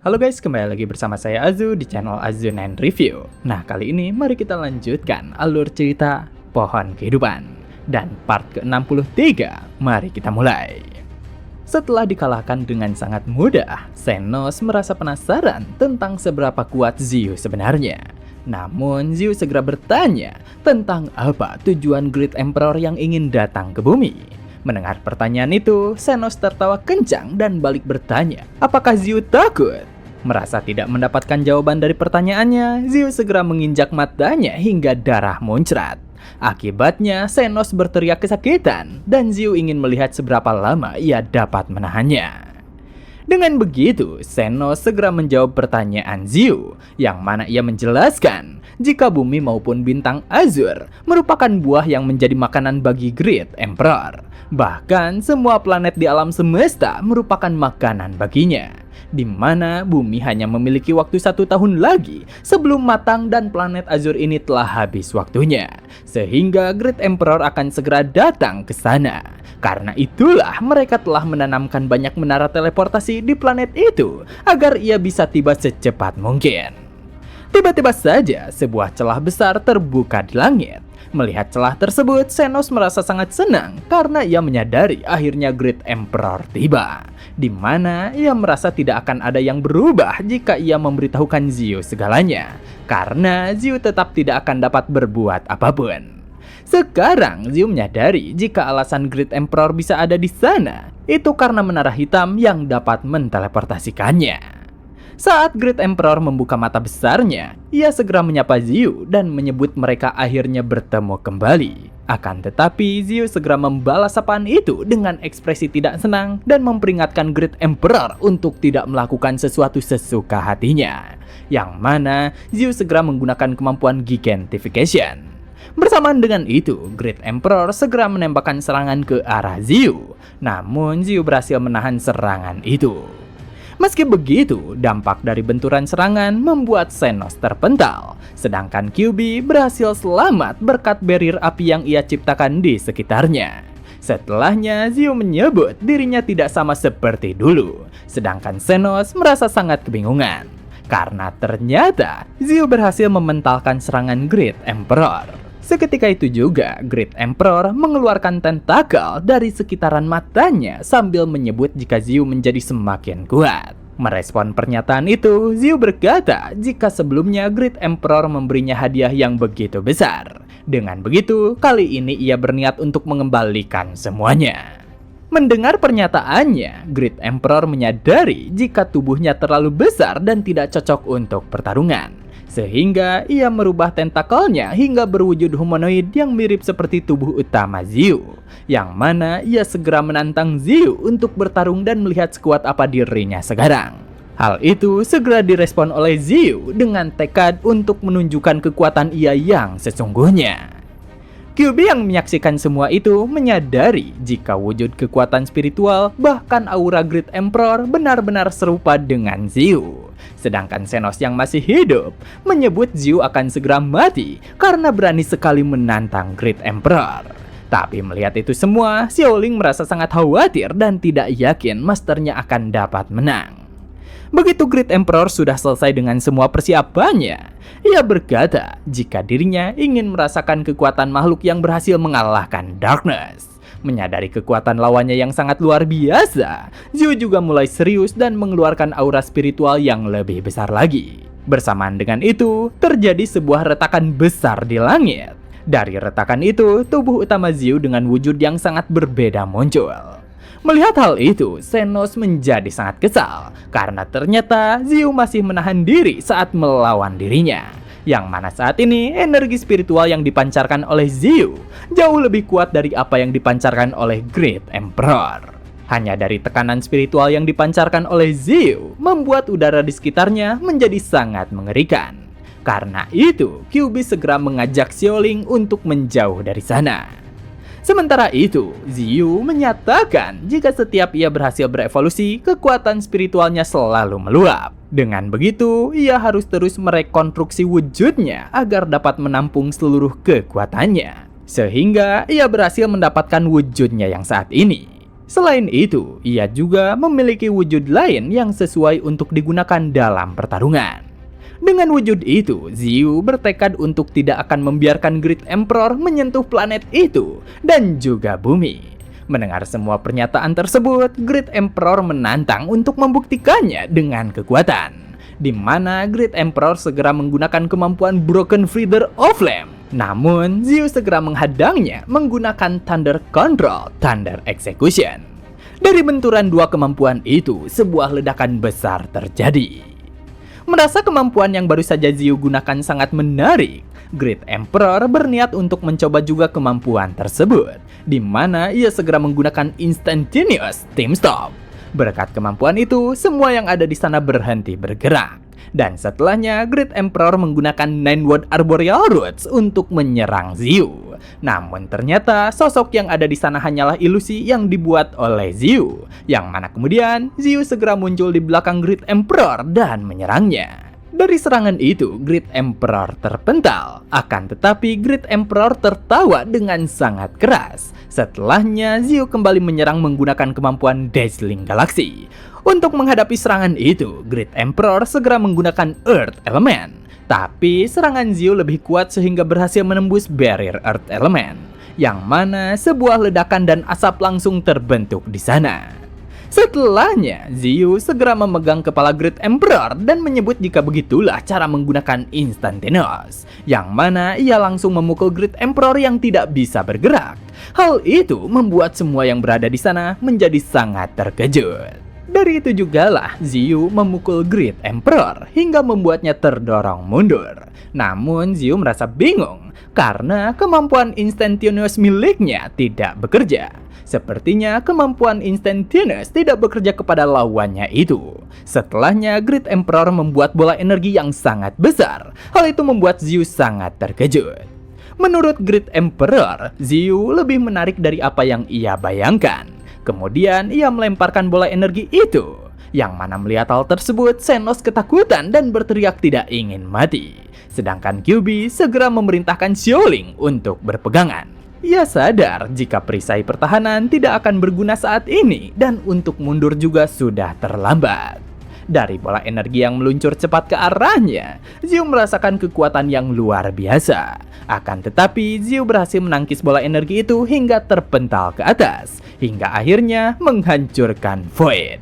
Halo guys, kembali lagi bersama saya Azu di channel Azu9 Review. Nah, kali ini mari kita lanjutkan alur cerita Pohon Kehidupan. Dan part ke-63, mari kita mulai. Setelah dikalahkan dengan sangat mudah, Zenos merasa penasaran tentang seberapa kuat Xiu sebenarnya. Namun, Xiu segera bertanya tentang apa tujuan Great Emperor yang ingin datang ke bumi. Mendengar pertanyaan itu, Zenos tertawa kencang dan balik bertanya, apakah Xiu takut? Merasa tidak mendapatkan jawaban dari pertanyaannya, Xiu segera menginjak matanya hingga darah muncrat. Akibatnya, Zenos berteriak kesakitan dan Xiu ingin melihat seberapa lama ia dapat menahannya. Dengan begitu, Zenos segera menjawab pertanyaan Xiu, yang mana ia menjelaskan jika bumi maupun bintang azur merupakan buah yang menjadi makanan bagi Great Emperor. Bahkan semua planet di alam semesta merupakan makanan baginya, di mana bumi hanya memiliki waktu 1 tahun lagi sebelum matang dan planet azur ini telah habis waktunya, sehingga Great Emperor akan segera datang ke sana. Karena itulah mereka telah menanamkan banyak menara teleportasi di planet itu agar ia bisa tiba secepat mungkin. Tiba-tiba saja sebuah celah besar terbuka di langit. Melihat celah tersebut, Zenos merasa sangat senang karena ia menyadari akhirnya Great Emperor tiba, di mana ia merasa tidak akan ada yang berubah jika ia memberitahukan Xiu segalanya, karena Xiu tetap tidak akan dapat berbuat apapun. Sekarang Xiu menyadari jika alasan Great Emperor bisa ada di sana itu karena menara hitam yang dapat menteleportasikannya. Saat Great Emperor membuka mata besarnya, ia segera menyapa Xiu dan menyebut mereka akhirnya bertemu kembali. Akan tetapi, Xiu segera membalas sapaan itu dengan ekspresi tidak senang dan memperingatkan Great Emperor untuk tidak melakukan sesuatu sesuka hatinya. Yang mana, Xiu segera menggunakan kemampuan Gigentification. Bersamaan dengan itu, Great Emperor segera menembakkan serangan ke arah Xiu. Namun, Xiu berhasil menahan serangan itu. Meski begitu, dampak dari benturan serangan membuat Zenos terpental, sedangkan QB berhasil selamat berkat barrier api yang ia ciptakan di sekitarnya. Setelahnya, Xiu menyebut dirinya tidak sama seperti dulu, sedangkan Zenos merasa sangat kebingungan, karena ternyata Xiu berhasil mementalkan serangan Great Emperor. Seketika itu juga, Great Emperor mengeluarkan tentakel dari sekitaran matanya sambil menyebut jika Xiu menjadi semakin kuat. Merespon pernyataan itu, Xiu berkata jika sebelumnya Great Emperor memberinya hadiah yang begitu besar. Dengan begitu, kali ini ia berniat untuk mengembalikan semuanya. Mendengar pernyataannya, Great Emperor menyadari jika tubuhnya terlalu besar dan tidak cocok untuk pertarungan. Sehingga ia merubah tentakelnya hingga berwujud humanoid yang mirip seperti tubuh utama Xiu. Yang mana ia segera menantang Xiu untuk bertarung dan melihat sekuat apa dirinya sekarang. Hal itu segera direspon oleh Xiu dengan tekad untuk menunjukkan kekuatan ia yang sesungguhnya. QB yang menyaksikan semua itu menyadari jika wujud kekuatan spiritual bahkan aura Great Emperor benar-benar serupa dengan Xiu. Sedangkan Zenos yang masih hidup menyebut Xiu akan segera mati karena berani sekali menantang Great Emperor. Tapi melihat itu semua, Xiaoling merasa sangat khawatir dan tidak yakin masternya akan dapat menang. Begitu Great Emperor sudah selesai dengan semua persiapannya, ia berkata jika dirinya ingin merasakan kekuatan makhluk yang berhasil mengalahkan Darkness. Menyadari kekuatan lawannya yang sangat luar biasa, Xiu juga mulai serius dan mengeluarkan aura spiritual yang lebih besar lagi. Bersamaan dengan itu, terjadi sebuah retakan besar di langit. Dari retakan itu, tubuh utama Xiu dengan wujud yang sangat berbeda muncul. Melihat hal itu, Zenos menjadi sangat kesal karena ternyata Xiu masih menahan diri saat melawan dirinya. Yang mana saat ini energi spiritual yang dipancarkan oleh Xiu jauh lebih kuat dari apa yang dipancarkan oleh Great Emperor. Hanya dari tekanan spiritual yang dipancarkan oleh Xiu membuat udara di sekitarnya menjadi sangat mengerikan. Karena itu, QB segera mengajak Xiaoling untuk menjauh dari sana. Sementara itu, Xiu menyatakan jika setiap ia berhasil berevolusi, kekuatan spiritualnya selalu meluap. Dengan begitu, ia harus terus merekonstruksi wujudnya agar dapat menampung seluruh kekuatannya. Sehingga ia berhasil mendapatkan wujudnya yang saat ini. Selain itu, ia juga memiliki wujud lain yang sesuai untuk digunakan dalam pertarungan. Dengan wujud itu, Xiu bertekad untuk tidak akan membiarkan Great Emperor menyentuh planet itu dan juga bumi. Mendengar semua pernyataan tersebut, Great Emperor menantang untuk membuktikannya dengan kekuatan, di mana Great Emperor segera menggunakan kemampuan Broken Feather of Flame. Namun, Xiu segera menghadangnya menggunakan Thunder Control, Thunder Execution. Dari benturan dua kemampuan itu, sebuah ledakan besar terjadi. Merasa kemampuan yang baru saja Xiu gunakan sangat menarik, Great Emperor berniat untuk mencoba juga kemampuan tersebut, di mana ia segera menggunakan Instantaneous Team Stop. Berkat kemampuan itu, semua yang ada di sana berhenti bergerak. Dan setelahnya, Great Emperor menggunakan Nine-Wood Arboreal Roots untuk menyerang Xiu. Namun ternyata sosok yang ada di sana hanyalah ilusi yang dibuat oleh Xiu, yang mana kemudian Xiu segera muncul di belakang Great Emperor dan menyerangnya. Dari serangan itu, Great Emperor terpental. Akan tetapi Great Emperor tertawa dengan sangat keras. Setelahnya, Xiu kembali menyerang menggunakan kemampuan Dazzling Galaxy. Untuk menghadapi serangan itu, Great Emperor segera menggunakan Earth Element. Tapi serangan Xiu lebih kuat sehingga berhasil menembus barrier Earth Element, yang mana sebuah ledakan dan asap langsung terbentuk di sana. Setelahnya, Xiu segera memegang kepala Great Emperor dan menyebut jika begitulah cara menggunakan Instantaneous, yang mana ia langsung memukul Great Emperor yang tidak bisa bergerak. Hal itu membuat semua yang berada di sana menjadi sangat terkejut. Dari itu jugalah Xiu memukul Great Emperor hingga membuatnya terdorong mundur. Namun Xiu merasa bingung karena kemampuan Instantaneous miliknya tidak bekerja. Sepertinya kemampuan Instantaneous tidak bekerja kepada lawannya itu. Setelahnya Great Emperor membuat bola energi yang sangat besar. Hal itu membuat Xiu sangat terkejut. Menurut Great Emperor, Xiu lebih menarik dari apa yang ia bayangkan. Kemudian ia melemparkan bola energi itu, yang mana melihat hal tersebut, Xenos ketakutan dan berteriak tidak ingin mati. Sedangkan Kyuubi segera memerintahkan Xiaoling untuk berpegangan. Ia sadar jika perisai pertahanan tidak akan berguna saat ini dan untuk mundur juga sudah terlambat. Dari bola energi yang meluncur cepat ke arahnya, Xiu merasakan kekuatan yang luar biasa. Akan tetapi, Xiu berhasil menangkis bola energi itu hingga terpental ke atas, hingga akhirnya menghancurkan Void.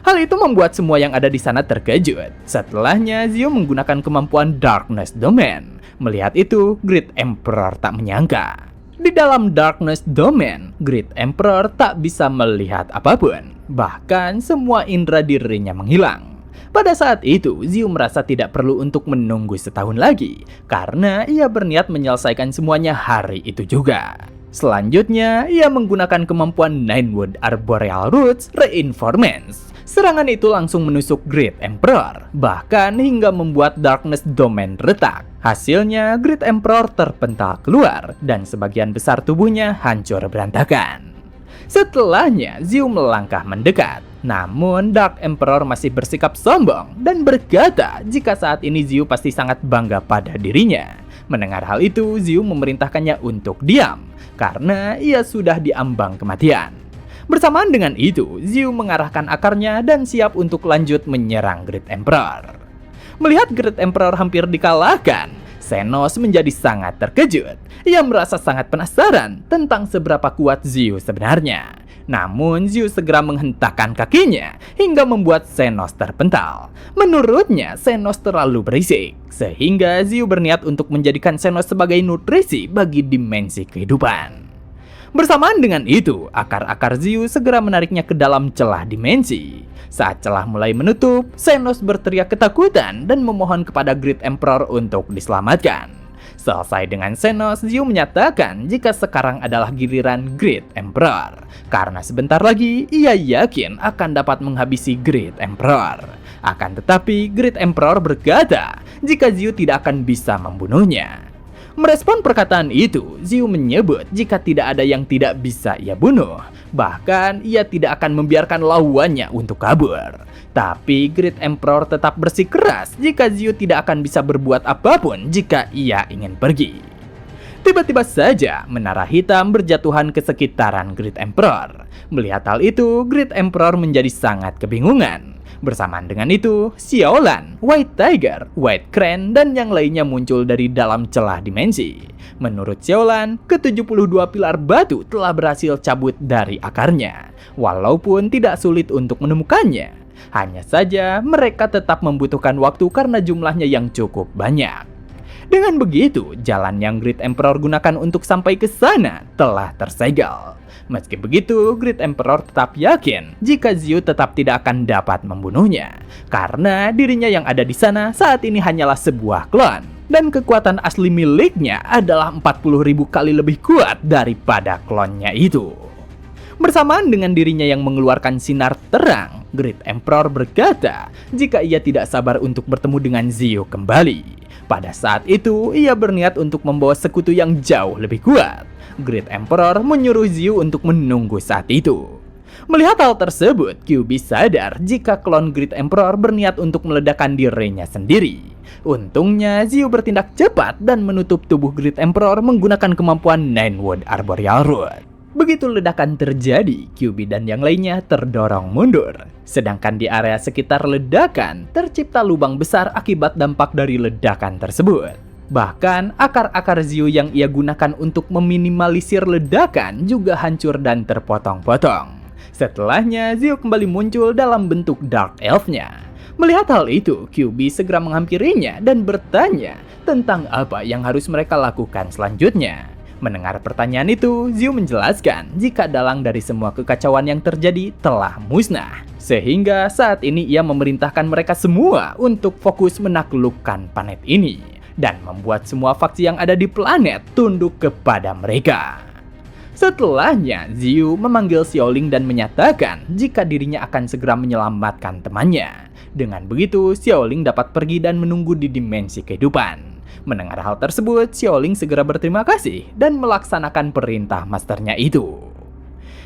Hal itu membuat semua yang ada di sana terkejut. Setelahnya, Xiu menggunakan kemampuan Darkness Domain. Melihat itu, Great Emperor tak menyangka. Di dalam Darkness Domain, Great Emperor tak bisa melihat apapun. Bahkan semua indera dirinya menghilang. Pada saat itu, Xiu merasa tidak perlu untuk menunggu setahun lagi, karena ia berniat menyelesaikan semuanya hari itu juga. Selanjutnya, ia menggunakan kemampuan Nine-Wood Arboreal Roots Reinforcements. Serangan itu langsung menusuk Great Emperor, bahkan hingga membuat Darkness Domain retak. Hasilnya, Great Emperor terpental keluar, dan sebagian besar tubuhnya hancur berantakan. Setelahnya, Xiu melangkah mendekat. Namun, Dark Emperor masih bersikap sombong dan berkata jika saat ini Xiu pasti sangat bangga pada dirinya. Mendengar hal itu, Xiu memerintahkannya untuk diam, karena ia sudah diambang kematian. Bersamaan dengan itu, Xiu mengarahkan akarnya dan siap untuk lanjut menyerang Great Emperor. Melihat Great Emperor hampir dikalahkan, Xenos menjadi sangat terkejut. Ia merasa sangat penasaran tentang seberapa kuat Xiu sebenarnya. Namun Xiu segera menghentakkan kakinya hingga membuat Xenos terpental. Menurutnya Xenos terlalu berisik, sehingga Xiu berniat untuk menjadikan Xenos sebagai nutrisi bagi dimensi kehidupan. Bersamaan dengan itu, akar-akar Xiu segera menariknya ke dalam celah dimensi. Saat celah mulai menutup, Xenos berteriak ketakutan dan memohon kepada Great Emperor untuk diselamatkan. Selesai dengan Xenos, Xiu menyatakan jika sekarang adalah giliran Great Emperor, karena sebentar lagi ia yakin akan dapat menghabisi Great Emperor. Akan tetapi, Great Emperor berkata jika Xiu tidak akan bisa membunuhnya. Merespon perkataan itu, Xiu menyebut jika tidak ada yang tidak bisa ia bunuh. Bahkan, ia tidak akan membiarkan lawannya untuk kabur. Tapi, Great Emperor tetap bersikeras jika Xiu tidak akan bisa berbuat apapun jika ia ingin pergi. Tiba-tiba saja menara hitam berjatuhan ke sekitaran Great Emperor. Melihat hal itu, Great Emperor menjadi sangat kebingungan. Bersamaan dengan itu, Xiaolan, White Tiger, White Crane, dan yang lainnya muncul dari dalam celah dimensi. Menurut Xiaolan, ke-72 pilar batu telah berhasil cabut dari akarnya, walaupun tidak sulit untuk menemukannya. Hanya saja, mereka tetap membutuhkan waktu karena jumlahnya yang cukup banyak. Dengan begitu, jalan yang Great Emperor gunakan untuk sampai ke sana telah tersegel. Meski begitu, Great Emperor tetap yakin jika Xiu tetap tidak akan dapat membunuhnya, karena dirinya yang ada di sana saat ini hanyalah sebuah klon, dan kekuatan asli miliknya adalah 40.000 kali lebih kuat daripada klonnya itu. Bersamaan dengan dirinya yang mengeluarkan sinar terang, Great Emperor berkata jika ia tidak sabar untuk bertemu dengan Xiu kembali. Pada saat itu, ia berniat untuk membawa sekutu yang jauh lebih kuat. Great Emperor menyuruh Xiu untuk menunggu saat itu. Melihat hal tersebut, QB sadar jika klon Great Emperor berniat untuk meledakkan dirinya sendiri. Untungnya, Xiu bertindak cepat dan menutup tubuh Great Emperor menggunakan kemampuan Ninewood Arboreal Root. Begitu ledakan terjadi, QB dan yang lainnya terdorong mundur. Sedangkan di area sekitar ledakan, tercipta lubang besar akibat dampak dari ledakan tersebut. Bahkan, akar-akar Xiu yang ia gunakan untuk meminimalisir ledakan juga hancur dan terpotong-potong. Setelahnya, Xiu kembali muncul dalam bentuk Dark Elf-nya. Melihat hal itu, QB segera menghampirinya dan bertanya tentang apa yang harus mereka lakukan selanjutnya. Mendengar pertanyaan itu, Xiu menjelaskan jika dalang dari semua kekacauan yang terjadi telah musnah. Sehingga saat ini ia memerintahkan mereka semua untuk fokus menaklukkan planet ini dan membuat semua faksi yang ada di planet tunduk kepada mereka. Setelahnya, Xiu memanggil Xiaoling dan menyatakan jika dirinya akan segera menyelamatkan temannya. Dengan begitu, Xiaoling dapat pergi dan menunggu di dimensi kehidupan. Mendengar hal tersebut, Xiaoling segera berterima kasih dan melaksanakan perintah masternya itu.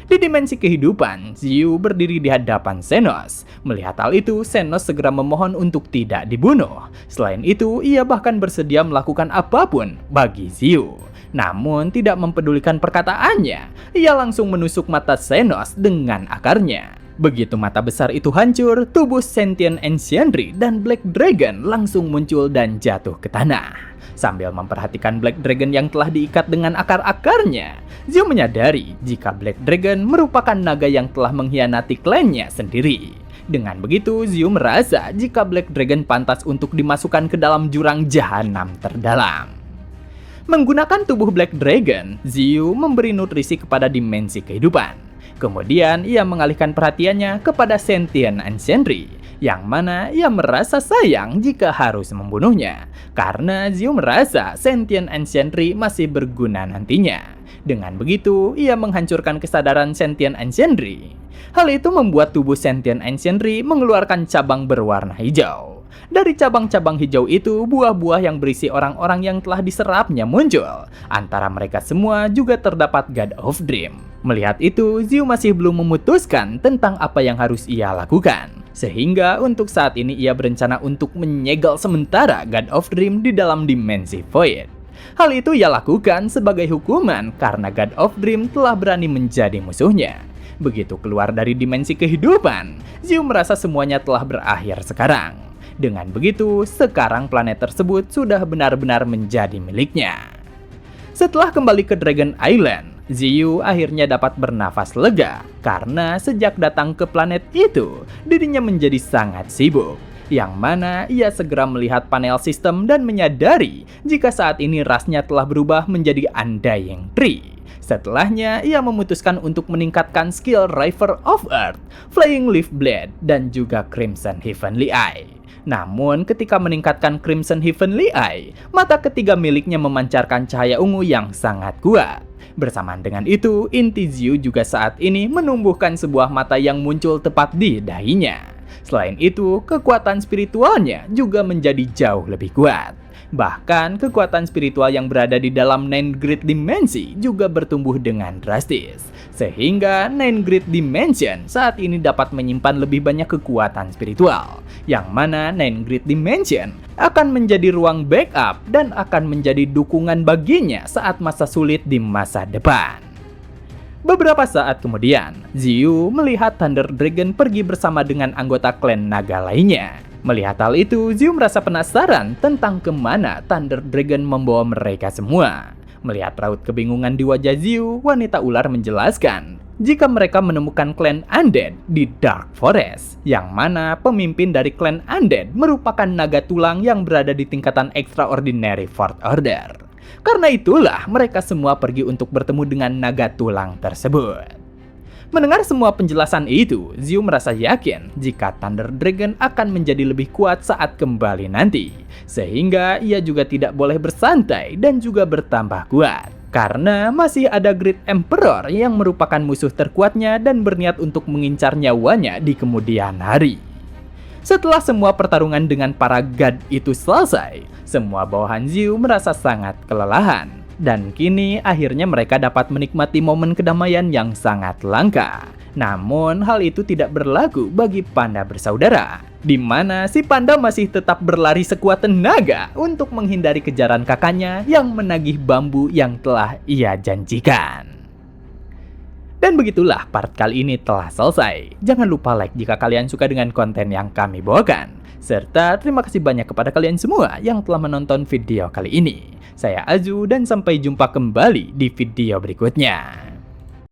Di dimensi kehidupan, Xiu berdiri di hadapan Xenos. Melihat hal itu, Xenos segera memohon untuk tidak dibunuh. Selain itu, ia bahkan bersedia melakukan apapun bagi Xiu. Namun, tidak mempedulikan perkataannya, ia langsung menusuk mata Xenos dengan akarnya. Begitu mata besar itu hancur, tubuh Sentient Ancientry dan Black Dragon langsung muncul dan jatuh ke tanah. Sambil memperhatikan Black Dragon yang telah diikat dengan akar-akarnya, Xiu menyadari jika Black Dragon merupakan naga yang telah mengkhianati klannya sendiri. Dengan begitu, Xiu merasa jika Black Dragon pantas untuk dimasukkan ke dalam jurang jahanam terdalam. Menggunakan tubuh Black Dragon, Xiu memberi nutrisi kepada dimensi kehidupan. Kemudian ia mengalihkan perhatiannya kepada Sentient Ancientry, yang mana ia merasa sayang jika harus membunuhnya, karena Xiu merasa Sentient Ancientry masih berguna nantinya. Dengan begitu, ia menghancurkan kesadaran Sentient Ancientry. Hal itu membuat tubuh Sentient Ancientry mengeluarkan cabang berwarna hijau. Dari cabang-cabang hijau itu, buah-buah yang berisi orang-orang yang telah diserapnya muncul. Antara mereka semua juga terdapat God of Dream. Melihat itu, Xiu masih belum memutuskan tentang apa yang harus ia lakukan. Sehingga untuk saat ini ia berencana untuk menyegel sementara God of Dream di dalam dimensi Void. Hal itu ia lakukan sebagai hukuman karena God of Dream telah berani menjadi musuhnya. Begitu keluar dari dimensi kehidupan, Xiu merasa semuanya telah berakhir sekarang. Dengan begitu, sekarang planet tersebut sudah benar-benar menjadi miliknya. Setelah kembali ke Dragon Island, Xiu akhirnya dapat bernafas lega karena sejak datang ke planet itu, dirinya menjadi sangat sibuk. Yang mana ia segera melihat panel sistem dan menyadari jika saat ini rasnya telah berubah menjadi Undying Tree. Setelahnya, ia memutuskan untuk meningkatkan skill River of Earth, Flying Leaf Blade, dan juga Crimson Heavenly Eye. Namun, ketika meningkatkan Crimson Heavenly Eye, mata ketiga miliknya memancarkan cahaya ungu yang sangat kuat. Bersamaan dengan itu, inti Xiu juga saat ini menumbuhkan sebuah mata yang muncul tepat di dahinya. Selain itu, kekuatan spiritualnya juga menjadi jauh lebih kuat. Bahkan, kekuatan spiritual yang berada di dalam Nine Great Dimensi juga bertumbuh dengan drastis. Sehingga Nine Great Dimension saat ini dapat menyimpan lebih banyak kekuatan spiritual. Yang mana Nine Great Dimension akan menjadi ruang backup dan akan menjadi dukungan baginya saat masa sulit di masa depan. Beberapa saat kemudian, Xiu melihat Thunder Dragon pergi bersama dengan anggota klan naga lainnya. Melihat hal itu, Xiu merasa penasaran tentang kemana Thunder Dragon membawa mereka semua. Melihat raut kebingungan di wajah Xiu, wanita ular menjelaskan jika mereka menemukan klan Undead di Dark Forest, yang mana pemimpin dari klan Undead merupakan naga tulang yang berada di tingkatan Extraordinary Fourth Order. Karena itulah mereka semua pergi untuk bertemu dengan naga tulang tersebut. Mendengar semua penjelasan itu, Xiu merasa yakin jika Thunder Dragon akan menjadi lebih kuat saat kembali nanti. Sehingga ia juga tidak boleh bersantai dan juga bertambah kuat. Karena masih ada Great Emperor yang merupakan musuh terkuatnya dan berniat untuk mengincar nyawanya di kemudian hari. Setelah semua pertarungan dengan para god itu selesai, semua bawahan Xiu merasa sangat kelelahan. Dan kini akhirnya mereka dapat menikmati momen kedamaian yang sangat langka. Namun hal itu tidak berlaku bagi panda bersaudara, di mana si panda masih tetap berlari sekuat tenaga untuk menghindari kejaran kakaknya yang menagih bambu yang telah ia janjikan. Dan begitulah part kali ini telah selesai. Jangan lupa like jika kalian suka dengan konten yang kami bawakan. Serta terima kasih banyak kepada kalian semua yang telah menonton video kali ini. Saya Azu dan sampai jumpa kembali di video berikutnya.